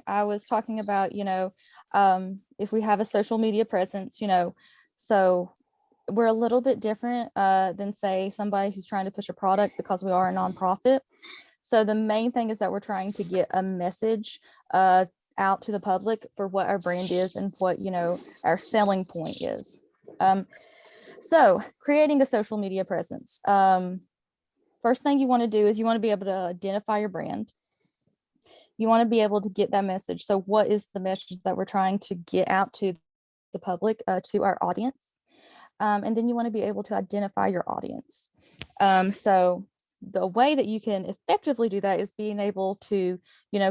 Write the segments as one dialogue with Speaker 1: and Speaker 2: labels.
Speaker 1: I was talking about, if we have a social media presence, so we're a little bit different than say somebody who's trying to push a product because we are a nonprofit. So the main thing is that we're trying to get a message out to the public for what our brand is and what, our selling point is. So creating a social media presence. First thing you want to do is you want to be able to identify your brand. You want to be able to get that message. So what is the message that we're trying to get out to the public, to our audience? And then you want to be able to identify your audience. So the way that you can effectively do that is being able to,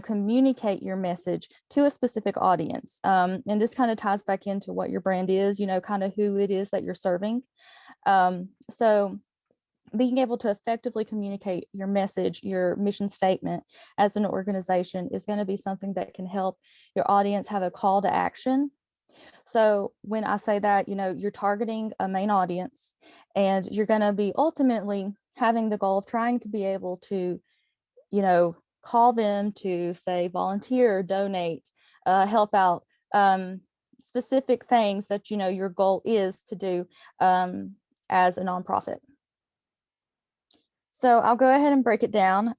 Speaker 1: communicate your message to a specific audience. And this kind of ties back into what your brand is, kind of who it is that you're serving. So being able to effectively communicate your message, your mission statement as an organization is going to be something that can help your audience have a call to action. So when I say that, you're targeting a main audience and you're going to be ultimately having the goal of trying to be able to, call them to say volunteer, donate, help out, specific things that, your goal is to do as a nonprofit. So I'll go ahead and break it down.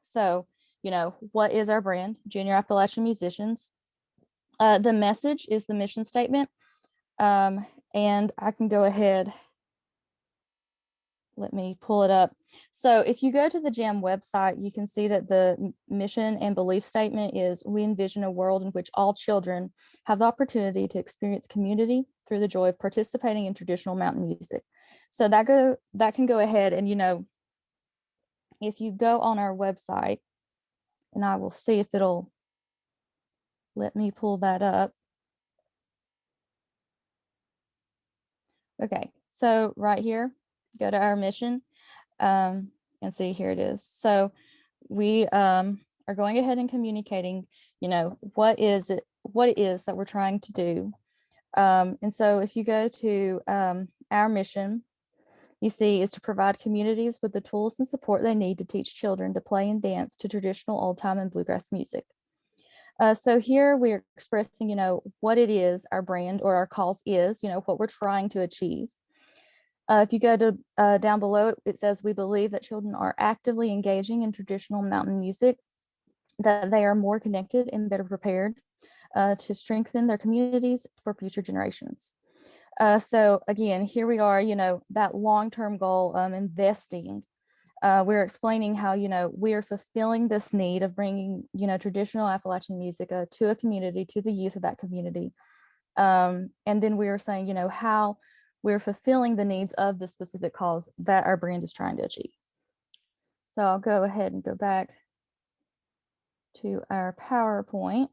Speaker 1: So, what is our brand? Junior Appalachian Musicians. The message is the mission statement. And I can go ahead. Let me pull it up. So if you go to the JAM website, you can see that the mission and belief statement is: we envision a world in which all children have the opportunity to experience community through the joy of participating in traditional mountain music. So that can go ahead and, if you go on our website, and I will see if it'll let me pull that up. Okay, so right here, go to our mission and see, here it is. So we are going ahead and communicating, what it is that we're trying to do. And so if you go to our mission, you see, is to provide communities with the tools and support they need to teach children to play and dance to traditional old time and bluegrass music. So here we're expressing, what it is our brand or our cause is, what we're trying to achieve. If you go to down below, it says we believe that children are actively engaging in traditional mountain music, that they are more connected and better prepared to strengthen their communities for future generations. So again, here we are, that long-term goal, investing. We're explaining how, we are fulfilling this need of bringing, traditional Appalachian music to a community, to the youth of that community. And then we are saying, how we're fulfilling the needs of the specific cause that our brand is trying to achieve. So I'll go ahead and go back to our PowerPoint.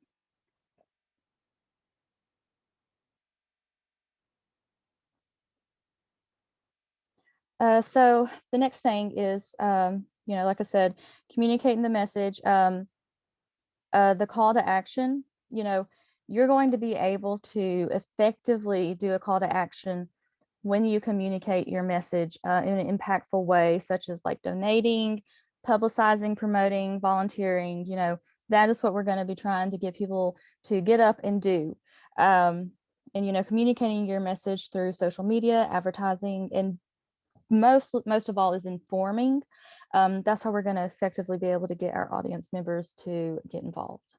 Speaker 1: So the next thing is, like I said, communicating the message, the call to action. You're going to be able to effectively do a call to action when you communicate your message in an impactful way, such as like donating, publicizing, promoting, volunteering. That is what we're going to be trying to get people to get up and do. And, communicating your message through social media, advertising, and most of all is informing. That's how we're going to effectively be able to get our audience members to get involved.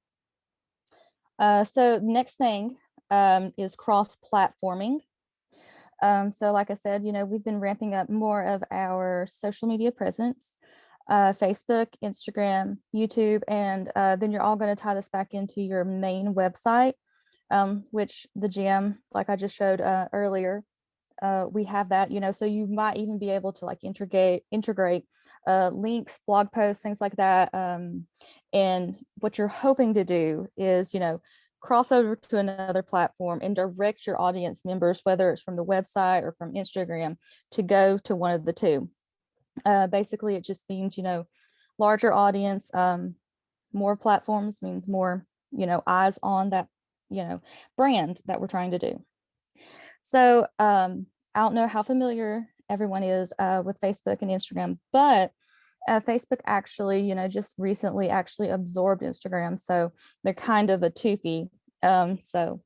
Speaker 1: So next thing is cross-platforming. So like I said, we've been ramping up more of our social media presence, Facebook, Instagram, YouTube, and then you're all going to tie this back into your main website, which the JAM, like I just showed earlier, we have that, so you might even be able to like integrate links, blog posts, things like that. And what you're hoping to do is, cross over to another platform and direct your audience members, whether it's from the website or from Instagram, to go to one of the two. Basically, it just means, larger audience, more platforms means more, eyes on that, brand that we're trying to do. So I don't know how familiar everyone is with Facebook and Instagram, but Facebook actually, just recently actually absorbed Instagram. So they're kind of a toofy. So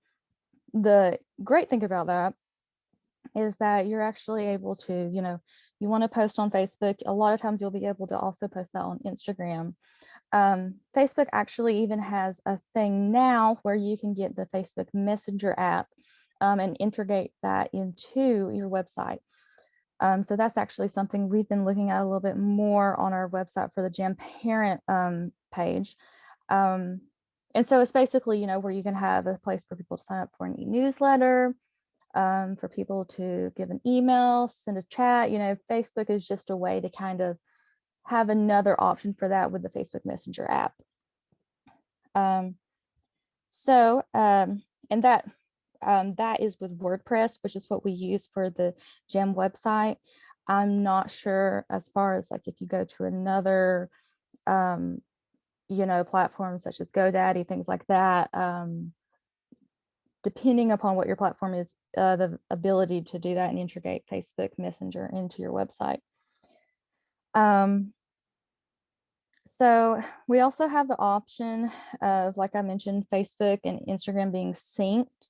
Speaker 1: the great thing about that is that you're actually able to, you want to post on Facebook. A lot of times you'll be able to also post that on Instagram. Facebook actually even has a thing now where you can get the Facebook Messenger app and integrate that into your website. So that's actually something we've been looking at a little bit more on our website for the Gem Parent page. And so it's basically, where you can have a place for people to sign up for an e-newsletter, for people to give an email, send a chat. Facebook is just a way to kind of have another option for that with the Facebook Messenger app. And that is with WordPress, which is what we use for the Gem website. I'm not sure as far as like if you go to another, platform such as GoDaddy, things like that. Depending upon what your platform is, the ability to do that and integrate Facebook Messenger into your website. So we also have the option of, like I mentioned, Facebook and Instagram being synced.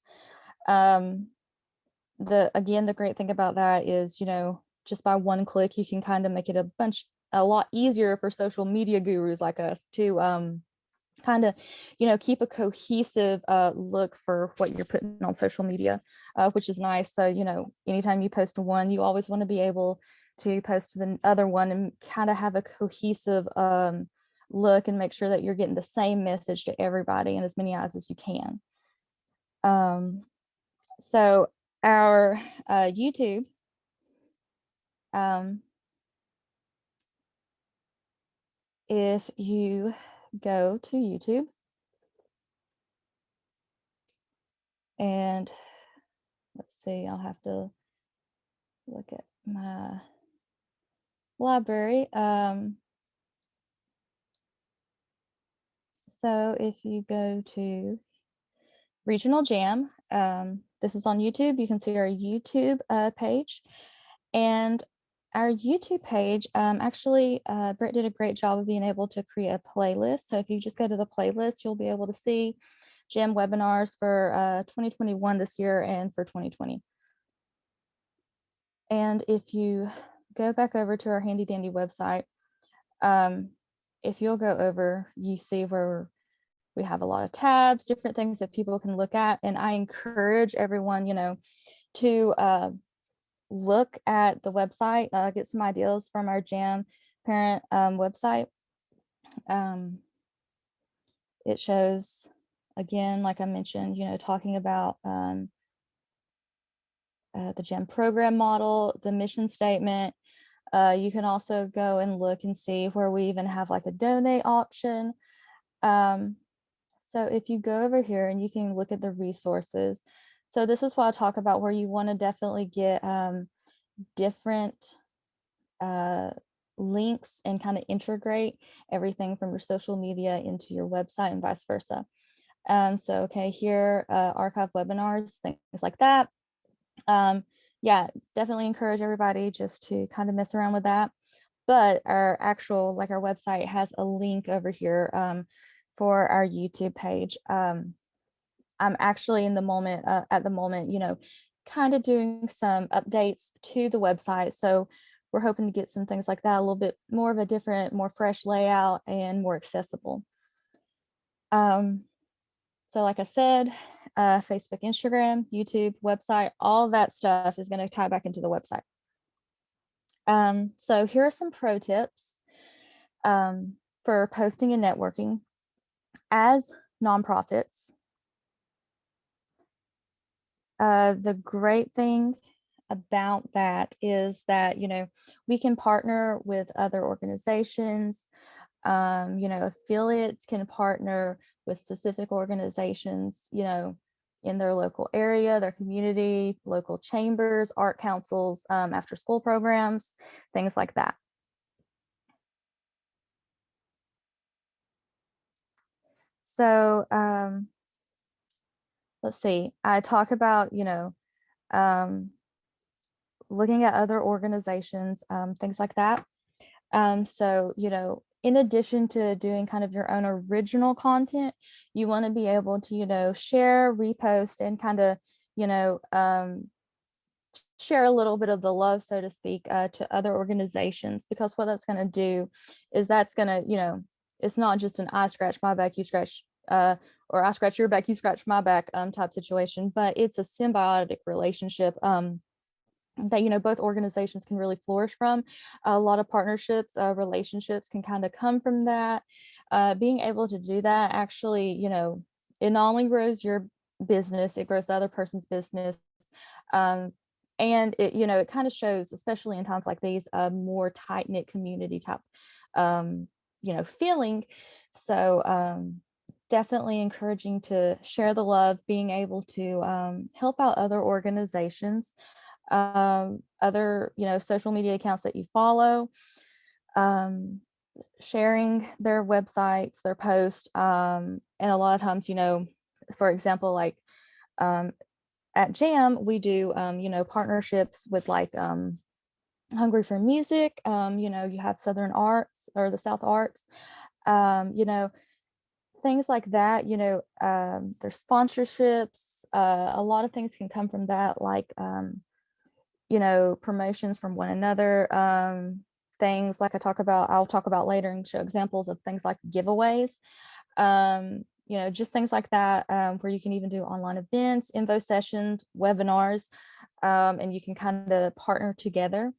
Speaker 1: The great thing about that is, just by one click, you can kind of make it a lot easier for social media gurus like us to kind of, keep a cohesive look for what you're putting on social media, which is nice. So, anytime you post to one, you always want to be able to post to the other one and kind of have a cohesive look and make sure that you're getting the same message to everybody and as many eyes as you can. So our YouTube, if you go to YouTube and let's see, I'll have to look at my library. So if you go to Regional Jam, this is on YouTube. You can see our YouTube page. And our YouTube page, actually, Britt did a great job of being able to create a playlist. So if you just go to the playlist, you'll be able to see Gem webinars for 2021 this year and for 2020. And if you go back over to our handy dandy website, if you'll go over, you see where we have a lot of tabs, different things that people can look at. And I encourage everyone, to look at the website, get some ideas from our Jam Parent website. It shows, again, like I mentioned, talking about the Gem program model, the mission statement. You can also go and look and see where we even have like a donate option. So if you go over here and you can look at the resources. So this is what I talk about, where you want to definitely get different links and kind of integrate everything from your social media into your website and vice versa. So, okay, here, archive webinars, things like that. Yeah, definitely encourage everybody just to kind of mess around with that. But our actual, like our website has a link over here for our YouTube page. I'm actually at the moment, kind of doing some updates to the website. So we're hoping to get some things like that, a little bit more of a different, more fresh layout and more accessible. So like I said, Facebook, Instagram, YouTube, website, all that stuff is going to tie back into the website. So here are some pro tips for posting and networking as nonprofits. The great thing about that is that, we can partner with other organizations. Affiliates can partner with specific organizations, in their local area, their community, local chambers, art councils, after school programs, things like that. So let's see, I talk about, looking at other organizations, things like that. So, in addition to doing kind of your own original content, you want to be able to, share, repost, and kind of, you know, share a little bit of the love, so to speak, to other organizations, because what that's going to do is that's going to, it's not just an I scratch my back, you scratch, or I scratch your back, you scratch my back type situation, but it's a symbiotic relationship that both organizations can really flourish from. A lot of partnerships, relationships can kind of come from that. Being able to do that actually, it not only grows your business, it grows the other person's business. Um, and it kind of shows, especially in times like these, a more tight-knit community type feeling. So definitely encouraging to share the love, being able to help out other organizations, other social media accounts that you follow, um, sharing their websites, their posts, and a lot of times, for example, like at Jam, we do partnerships with like Hungry for Music. You have Southern Arts or the South Arts, things like that. There's sponsorships. A lot of things can come from that, like promotions from one another. Things like I'll talk about later and show examples of things like giveaways. Just things like that, where you can even do online events, info sessions, webinars, and you can kind of partner together.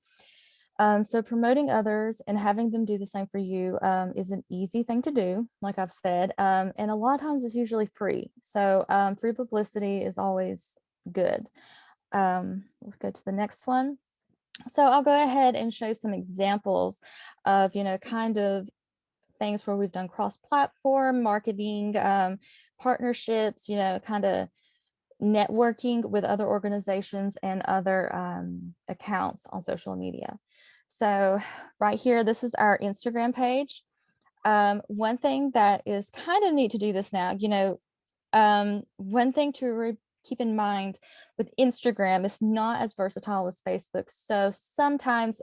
Speaker 1: So promoting others and having them do the same for you is an easy thing to do, like I've said, and a lot of times it's usually free. So free publicity is always good. Let's go to the next one. So I'll go ahead and show some examples of, kind of things where we've done cross-platform marketing, partnerships, kind of networking with other organizations and other accounts on social media. So right here, this is our Instagram page. One thing that is kind of neat to do this now, one thing to keep in mind with Instagram is not as versatile as Facebook. So sometimes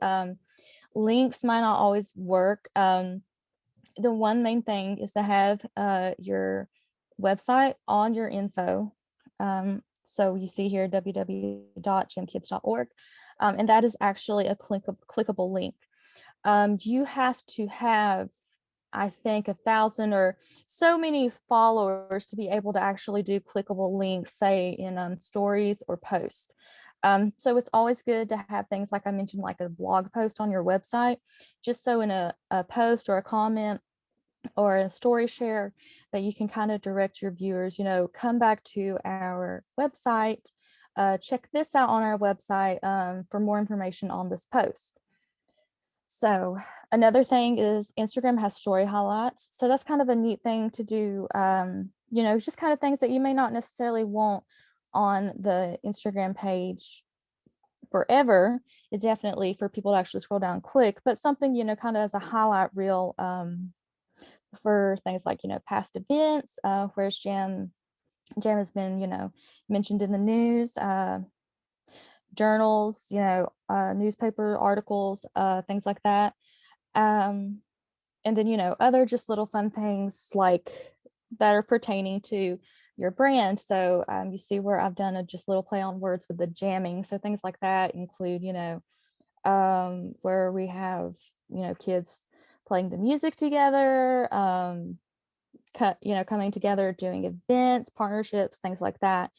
Speaker 1: links might not always work. The one main thing is to have your website on your info. So you see here www.gemkids.org, and that is actually a clickable link. You have to have, I think, 1,000 or so many followers to be able to actually do clickable links, say in stories or posts. So it's always good to have things like I mentioned, like a blog post on your website, just so in a post or a comment or a story share that you can kind of direct your viewers, come back to our website, check this out on our website for more information on this post. So another thing is Instagram has story highlights. So that's kind of a neat thing to do, just kind of things that you may not necessarily want on the Instagram page forever. It's definitely for people to actually scroll down and click, but something, kind of as a highlight reel for things like, past events, whereas Jam has been, mentioned in the news, journals, newspaper articles, things like that. And then, other just little fun things like that are pertaining to your brand. So you see where I've done a just little play on words with the jamming. So things like that include, where we have, kids playing the music together, coming together, doing events, partnerships, things like that.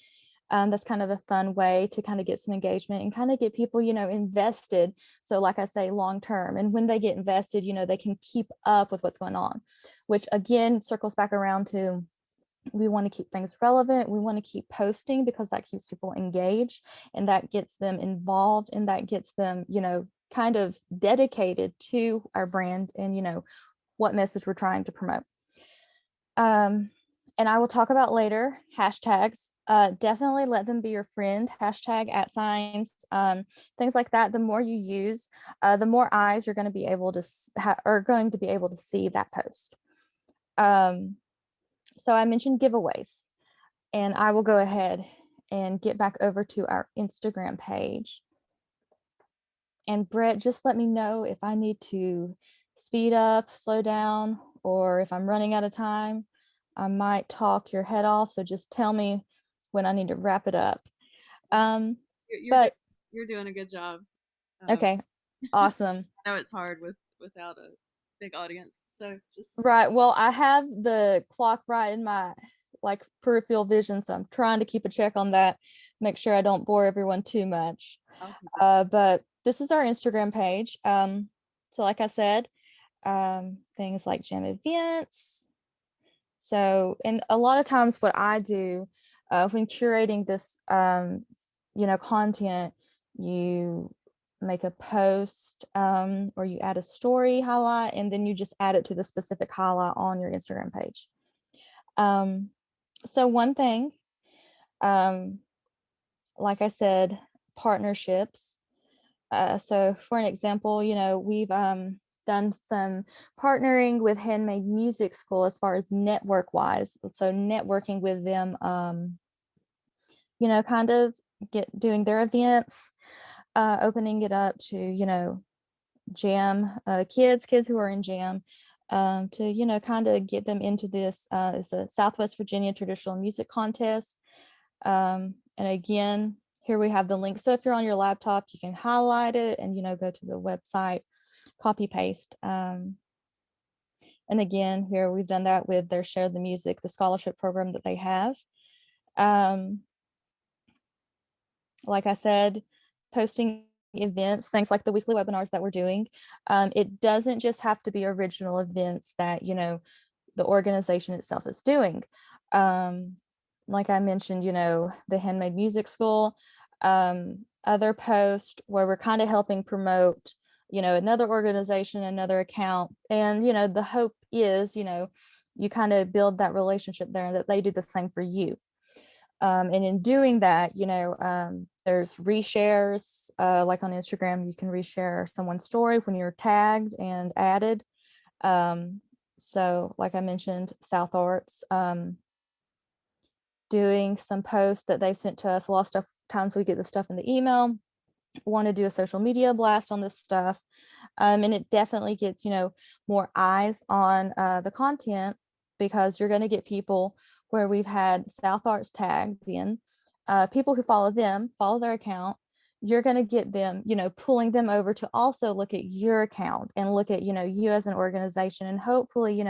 Speaker 1: That's kind of a fun way to kind of get some engagement and kind of get people, invested. So like I say, long term. And when they get invested, they can keep up with what's going on, which again circles back around to, we want to keep things relevant. We want to keep posting because that keeps people engaged and that gets them involved and that gets them, kind of dedicated to our brand and, what message we're trying to promote. And I will talk about later hashtags. Definitely let them be your friend. Hashtag @signs, things like that. The more you use, the more eyes you're going to be able to see that post. So I mentioned giveaways, and I will go ahead and get back over to our Instagram page. And Brett, just let me know if I need to speed up, slow down, or if I'm running out of time, I might talk your head off. So just tell me when I need to wrap it up. Um,
Speaker 2: You're
Speaker 1: but
Speaker 2: you're doing a good job. Um,
Speaker 1: okay, awesome.
Speaker 2: I know it's hard without a big audience, so just
Speaker 1: Right. Well, I have the clock right in my like peripheral vision, so I'm trying to keep a check on that, make sure I don't bore everyone too much.
Speaker 2: I'll keep
Speaker 1: But this is our Instagram page. So like I said, things like gym events. So, and a lot of times what I do when curating this, content, you make a post or you add a story highlight, and then you just add it to the specific highlight on your Instagram page. Um, so one thing, um, like I said, partnerships. So for an example, we've done some partnering with Handmade Music School as far as network wise. So networking with them, kind of doing their events, opening it up to, jam kids who are in jam, to, kind of get them into this. It's a Southwest Virginia traditional music contest. And again, here we have the link. So if you're on your laptop, you can highlight it and, go to the website, copy paste. And again, here we've done that with their Share the Music, the scholarship program that they have. Um, like I said, posting events, things like the weekly webinars that we're doing. It doesn't just have to be original events that, the organization itself is doing. Um, like I mentioned, the Handmade Music School, other post where we're kind of helping promote, another organization, another account. And, the hope is, you kind of build that relationship there and that they do the same for you. And in doing that, there's reshares, like on Instagram, you can reshare someone's story when you're tagged and added. So like I mentioned, South Arts, doing some posts that they've sent to us. A lot of stuff, times we get the stuff in the email, want to do a social media blast on this stuff. And it definitely gets, more eyes on the content, because you're going to get people where we've had South Arts tagged in, people who follow them, follow their account. You're going to get them, pulling them over to also look at your account and look at, you as an organization, and hopefully,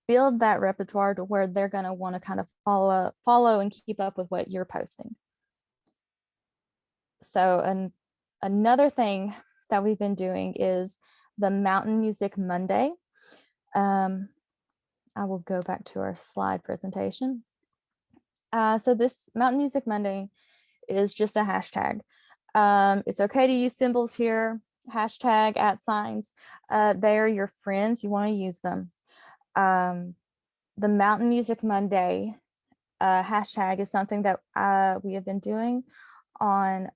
Speaker 1: build that repertoire to where they're going to want to kind of follow and keep up with what you're posting. So, and another thing that we've been doing is the Mountain Music Monday. I will go back to our slide presentation. So this Mountain Music Monday is just a hashtag. It's okay to use symbols here, hashtag, @signs. They're your friends, you want to use them. The Mountain Music Monday hashtag is something that we have been doing on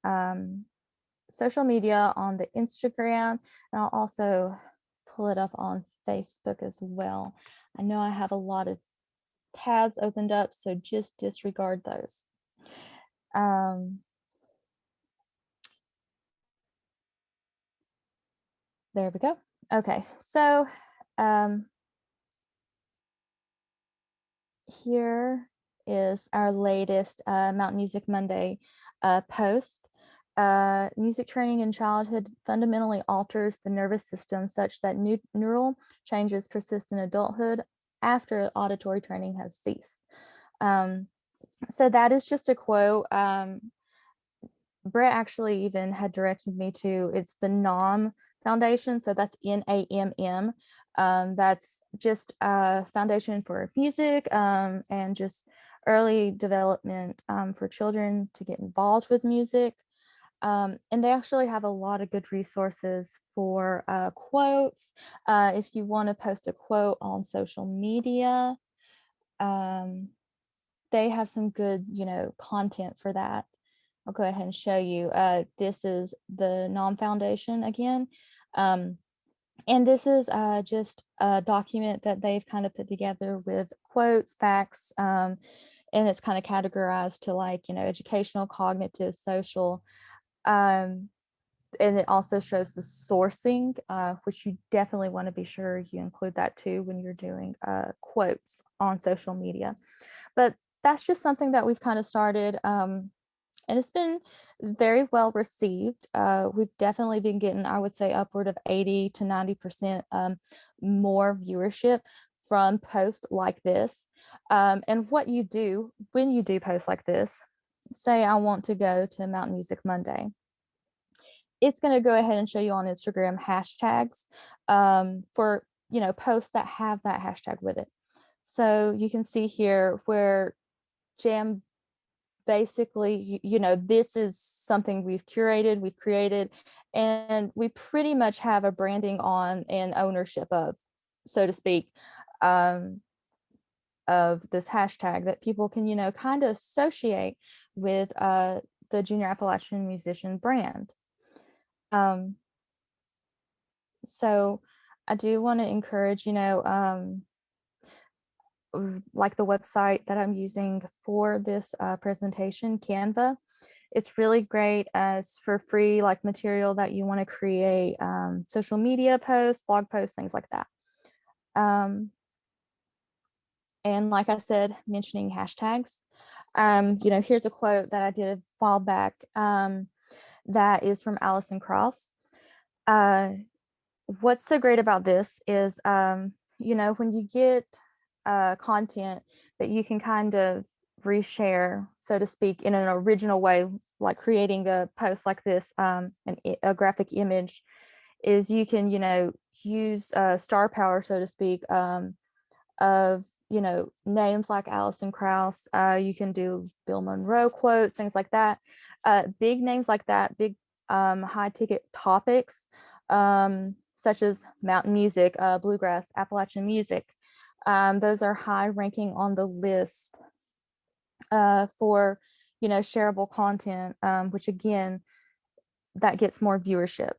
Speaker 1: social media, on the Instagram, and I'll also pull it up on Facebook as well. I know I have a lot of tabs opened up, so just disregard those. There we go. Okay, so here is our latest Mountain Music Monday post. Music training in childhood fundamentally alters the nervous system such that neural changes persist in adulthood after auditory training has ceased. So that is just a quote. Brett actually even had directed me to, it's the NAMM Foundation. So that's NAMM. That's just a foundation for music and just early development for children to get involved with music. And they actually have a lot of good resources for quotes. If you want to post a quote on social media, they have some good, content for that. I'll go ahead and show you. This is the NAMM Foundation again. And this is just a document that they've kind of put together with quotes, facts, and it's kind of categorized to like, educational, cognitive, social. and it also shows the sourcing, which you definitely want to be sure you include that too when you're doing quotes on social media. But that's just something that we've kind of started. And it's been very well received. We've definitely been getting, I would say, upward of 80 to 90% more viewership from posts like this. And what you do when you do posts like this, say I want to go to Mountain Music Monday, it's going to go ahead and show you on Instagram hashtags for, posts that have that hashtag with it. So you can see here where Jam basically, this is something we've curated, we've created, and we pretty much have a branding on and ownership of, so to speak, of this hashtag that people can, kind of associate with the Junior Appalachian Musician brand. So I do want to encourage, like the website that I'm using for this presentation, Canva. It's really great as for free like material that you want to create social media posts, blog posts, things like that. And like I said, mentioning hashtags, here's a quote that I did a while back that is from Alison Krauss. What's so great about this is, when you get content that you can kind of reshare, so to speak, in an original way, like creating a post like this, a graphic image, is you can, use star power, so to speak, of, names like Alison Krauss. You can do Bill Monroe quotes, things like that. Big names like that, big high ticket topics, such as mountain music, bluegrass, Appalachian music. Those are high ranking on the list for, shareable content, which again, that gets more viewership.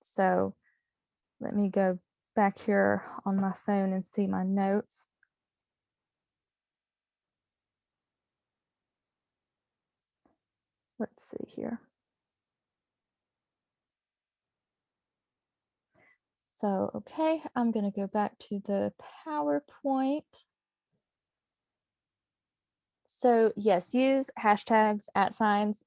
Speaker 1: So let me go back here on my phone and see my notes. Let's see here. So, okay, I'm going to go back to the PowerPoint. So yes, use hashtags, @signs.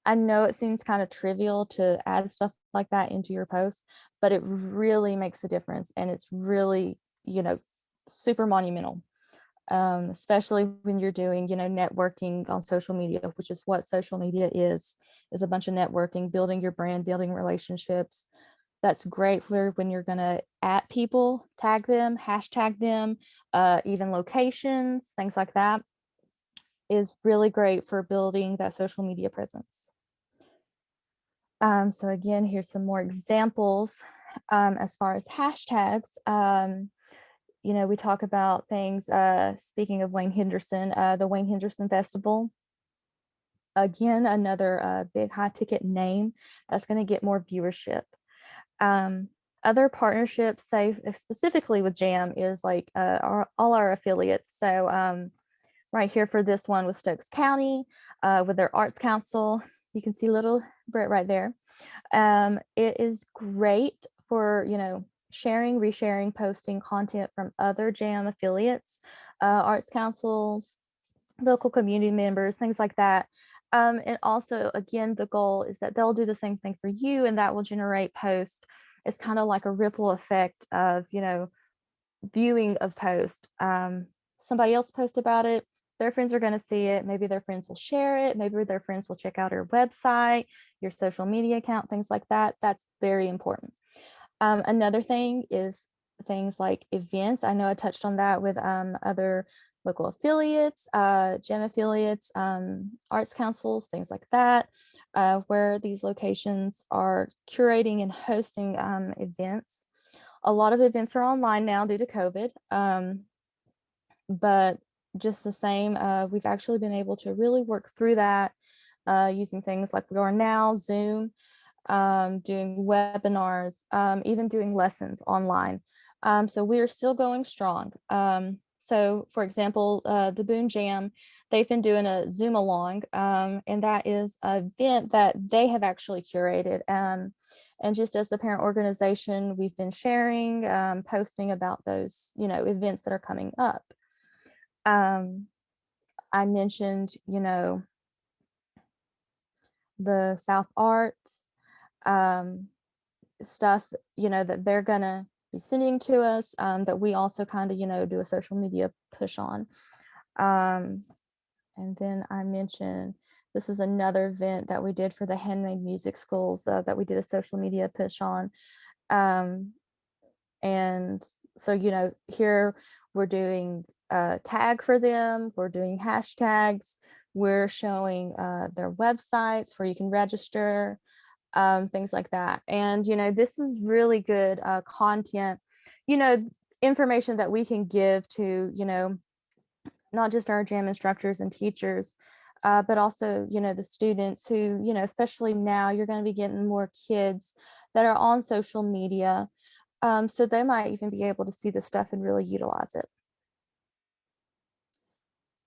Speaker 1: I know it seems kind of trivial to add stuff like that into your post, but it really makes a difference. And it's really, super monumental, especially when you're doing, networking on social media, which is what social media is a bunch of networking, building your brand, building relationships. That's great for when you're going to @ people, tag them, hashtag them, even locations, things like that is really great for building that social media presence. So again, here's some more examples as far as hashtags. We talk about things, speaking of Wayne Henderson, the Wayne Henderson Festival. Again, another big high ticket name that's going to get more viewership. Other partnerships, say specifically with Jam, is like all our affiliates. So right here for this one with Stokes County, with their Arts Council, you can see little Brett right there. It is great for, sharing, resharing, posting content from other Jam affiliates, arts councils, local community members, things like that. And also, again, the goal is that they'll do the same thing for you, and that will generate posts. It's kind of like a ripple effect of, viewing of post. Somebody else post about it, their friends are going to see it. Maybe their friends will share it. Maybe their friends will check out your website, your social media account, things like that. That's very important. Another thing is things like events. I know I touched on that with other local affiliates, GEM affiliates, arts councils, things like that, where these locations are curating and hosting events. A lot of events are online now due to COVID, but just the same, we've actually been able to really work through that using things like we are now, Zoom, doing webinars, even doing lessons online. So we are still going strong. So for example, the Boone Jam, they've been doing a Zoom along, and that is an event that they have actually curated. And just as the parent organization, we've been sharing, posting about those, events that are coming up. Um, I mentioned, the South Arts um, stuff, that they're gonna be sending to us, that we also kind of, do a social media push on. Um, and then I mentioned this is another event that we did for the handmade music schools, that we did a social media push on. Um, and so, here we're doing a tag for them, we're doing hashtags, we're showing their websites where you can register, things like that. And, this is really good content, you know, information that we can give to, not just our jam instructors and teachers, but also, the students who, especially now you're going to be getting more kids that are on social media. So they might even be able to see this stuff and really utilize it.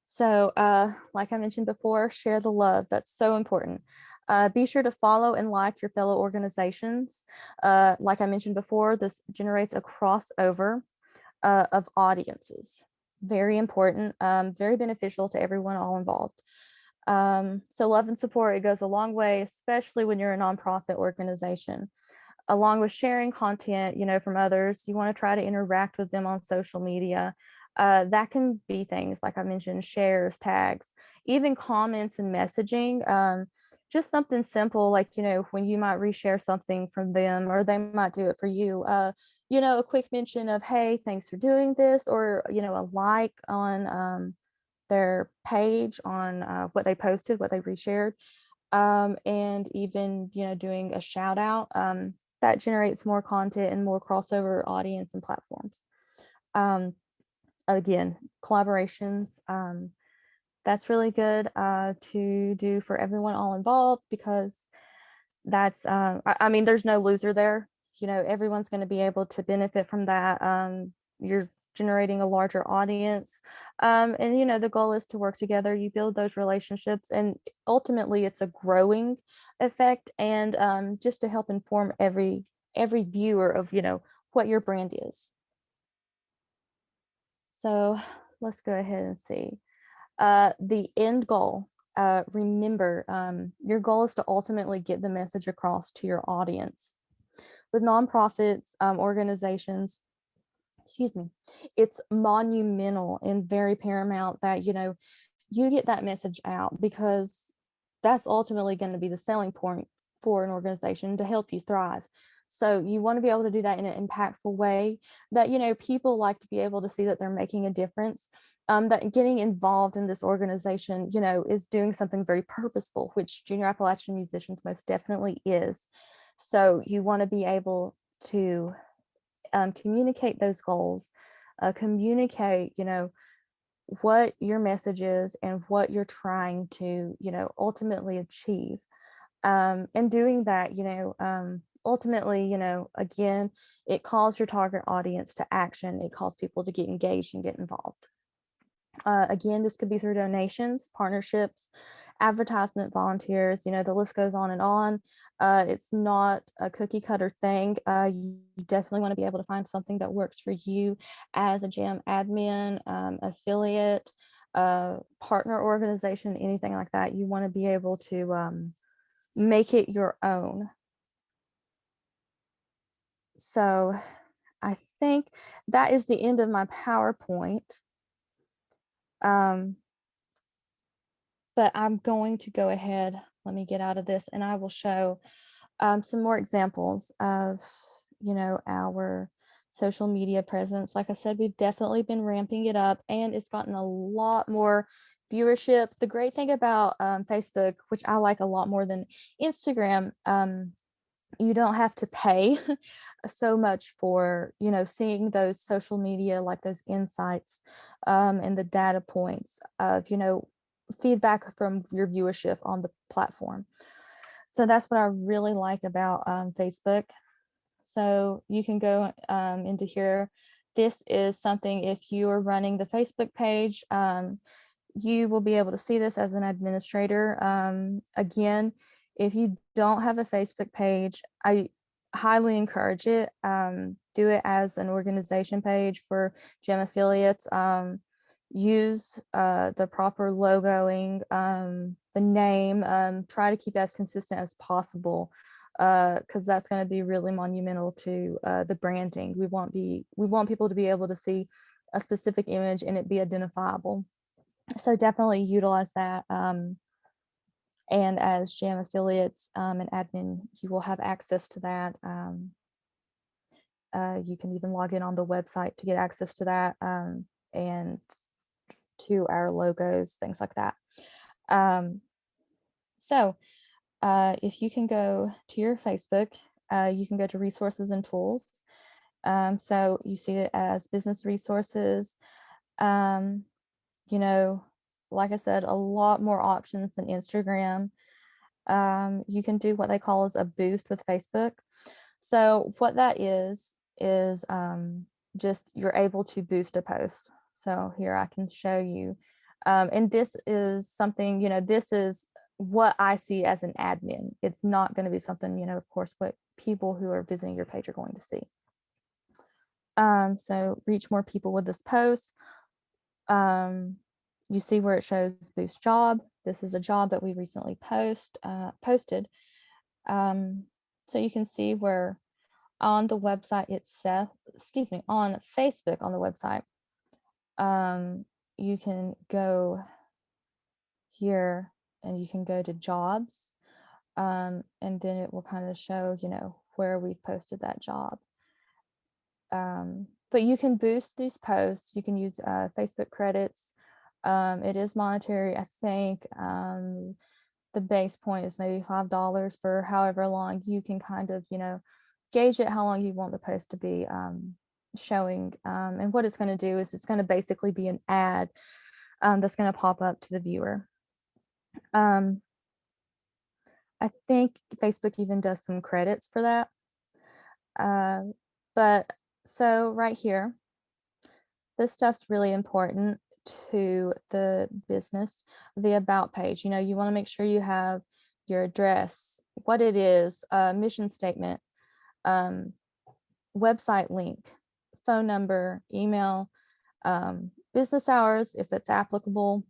Speaker 1: So, like I mentioned before, share the love. That's so important. Be sure to follow and like your fellow organizations. Like I mentioned before, this generates a crossover of audiences. Very important, very beneficial to everyone all involved. So love and support, it goes a long way, especially when you're a nonprofit organization. Along with sharing content, from others, you want to try to interact with them on social media. That can be things like I mentioned, shares, tags, even comments and messaging. Just something simple like, when you might reshare something from them or they might do it for you. A quick mention of, hey, thanks for doing this, or, a like on their page on what they posted, what they reshared, and even, doing a shout out. That generates more content and more crossover audience and platforms. Um, Again, collaborations. That's really good to do for everyone all involved, because that's, I mean, there's no loser there. Everyone's going to be able to benefit from that. You're generating a larger audience. And, the goal is to work together. You build those relationships, and ultimately it's a growing effect, and just to help inform every viewer of, what your brand is. So let's go ahead and see. The end goal. Remember, your goal is to ultimately get the message across to your audience. With nonprofits, organizations, excuse me, it's monumental and very paramount that, you get that message out, because that's ultimately going to be the selling point for an organization to help you thrive. So you want to be able to do that in an impactful way that, people like to be able to see that they're making a difference, that getting involved in this organization, is doing something very purposeful, which Junior Appalachian Musicians most definitely is. So you want to be able to communicate those goals, communicate, what your message is and what you're trying to, ultimately achieve. And doing that, ultimately, again, it calls your target audience to action. It calls people to get engaged and get involved. Again, this could be through donations, partnerships, advertisement, volunteers, the list goes on and on. It's not a cookie cutter thing. You definitely want to be able to find something that works for you as a jam admin, affiliate, partner organization, anything like that. You want to be able to make it your own. So I think that is the end of my PowerPoint. Um, but I'm going to go ahead, let me get out of this, and I will show some more examples of, our social media presence. Like I said, we've definitely been ramping it up, and it's gotten a lot more viewership. The great thing about Facebook, which I like a lot more than Instagram, you don't have to pay so much for, seeing those social media, like those insights, and the data points of, feedback from your viewership on the platform. So that's what I really like about Facebook. So you can go into here this is something, if you are running the Facebook page, you will be able to see this as an administrator. Again, if you don't have a Facebook page, I highly encourage it. Do it as an organization page for gym affiliates. Use the proper logoing, the name, try to keep it as consistent as possible, because that's going to be really monumental to the branding. We want people to be able to see a specific image and it be identifiable. So definitely utilize that. And as jam affiliates and admin, you will have access to that. You can even log in on the website to get access to that, and to our logos, things like that. So if you can go to your Facebook, you can go to resources and tools. So you see it as business resources. You know, like I said, a lot more options than Instagram. You can do what they call as a boost with Facebook. So what that is just you're able to boost a post. So here I can show you. And this is something, this is what I see as an admin. It's not going to be something, of course, what people who are visiting your page are going to see. So reach more people with this post. You see where it shows boost job. This is a job that we recently posted. So you can see where on the website itself, on Facebook on the website, you can go here and you can go to jobs, and then it will kind of show, where we've posted that job. But you can boost these posts. You can use Facebook credits. It is monetary. I think the base point is maybe $5 for however long you can kind of, gauge it how long you want the post to be showing. And what it's going to do is it's going to basically be an ad that's going to pop up to the viewer. I think Facebook even does some credits for that. But so right here, this stuff's really important to the business, the about page. You want to make sure you have your address, what it is, mission statement, website link, phone number, email, business hours, if it's applicable.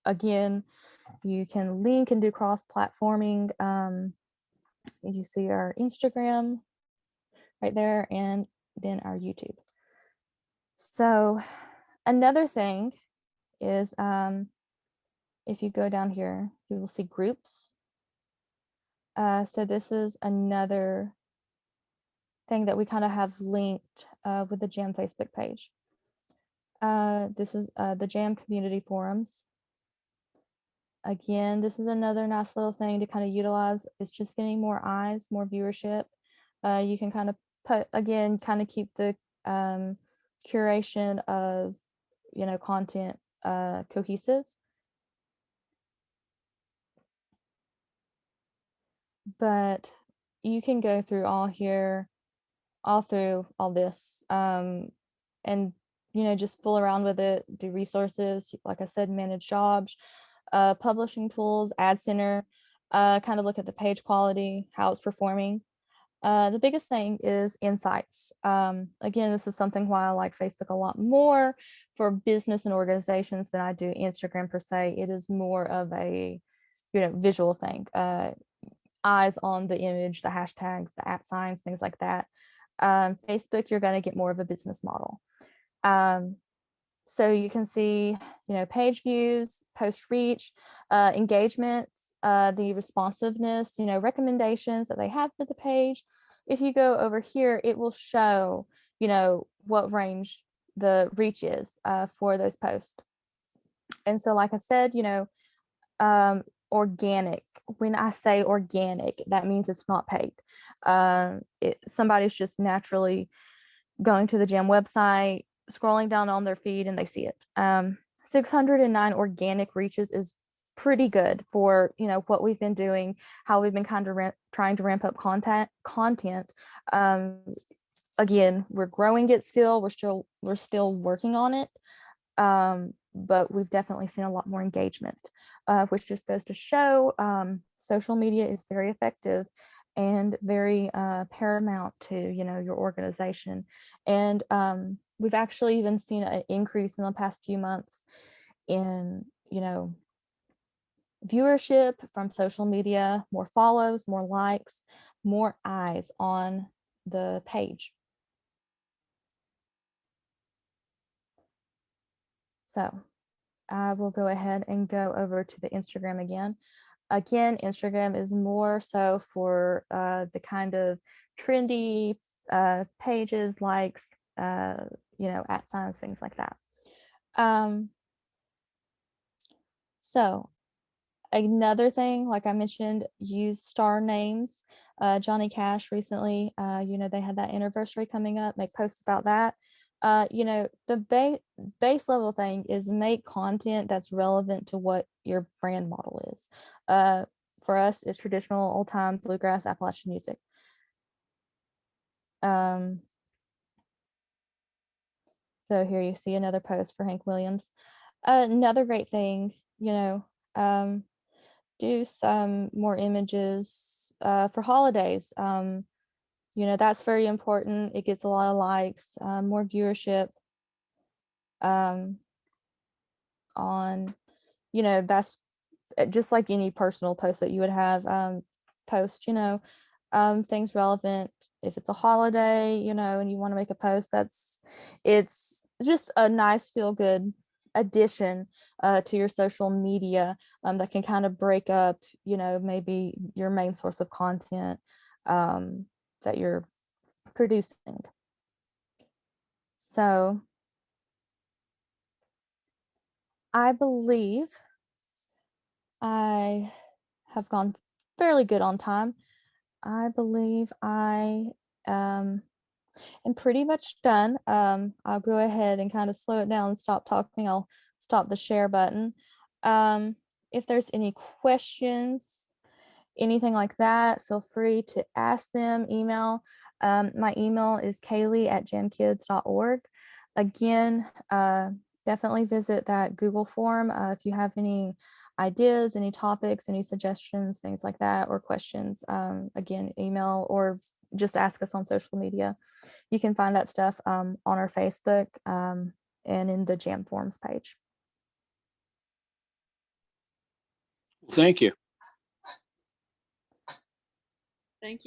Speaker 1: Again, you can link and do cross-platforming. You see our Instagram right there, and then our YouTube. So another thing is, if you go down here, you will see groups. So this is another thing that we kind of have linked with the Jam Facebook page. This is the Jam community forums. Again, this is another nice little thing to kind of utilize. It's just getting more eyes, more viewership. You can kind of kind of keep the curation of, content cohesive. But you can go through all here, all through all this, and just fool around with it, do resources, like I said, manage jobs, publishing tools, ad center, kind of look at the page quality, how it's performing. The biggest thing is insights. Again, this is something why I like Facebook a lot more for business and organizations than I do Instagram per se. It is more of a visual thing, eyes on the image, the hashtags, the @ signs, things like that. Facebook, you're going to get more of a business model. So you can see, page views, post reach, engagements, the responsiveness, recommendations that they have for the page. If you go over here, it will show, what range the reach is for those posts. And so, like I said, organic. When I say organic, that means it's not paid. Somebody's just naturally going to the Jam website, scrolling down on their feed, and they see it. 609 organic reaches is pretty good for what we've been doing, how we've been kind of trying to ramp up content. again, we're growing it still. We're still working on it. But we've definitely seen a lot more engagement, which just goes to show social media is very effective and very paramount to, you know, your organization. And we've actually even seen an increase in the past few months in, you know, viewership from social media, more follows, more likes, more eyes on the page. So I will go ahead and go over to the Instagram again. Again, Instagram is more so for the kind of trendy pages, likes, you know, at signs, things like that. So another thing, like I mentioned, use star names. Johnny Cash recently, you know, they had that anniversary coming up, make posts about that. You know, the base level thing is make content that's relevant to what your brand model is. For us, it's traditional old time bluegrass Appalachian music. So here you see another post for Hank Williams. Another great thing, you know, do some more images for holidays. You know, that's very important. It gets a lot of likes, more viewership um, on, you know, that's just like any personal post that you would have. Post, you know, things relevant. If it's a holiday, you know, and you want to make a post, it's just a nice feel good addition to your social media that can kind of break up, you know, maybe your main source of content that you're producing. So I believe I have gone fairly good on time. I believe I am pretty much done. I'll go ahead and kind of slow it down and stop talking. I'll stop the share button. If there's any questions, anything like that, feel free to ask them, email. My email is kaylee@jamkids.org. Again, definitely visit that Google form if you have any ideas, any topics, any suggestions, things like that, or questions. Again, email or just ask us on social media. You can find that stuff on our Facebook and in the Jam Forums page.
Speaker 3: Thank you.
Speaker 2: Thank you.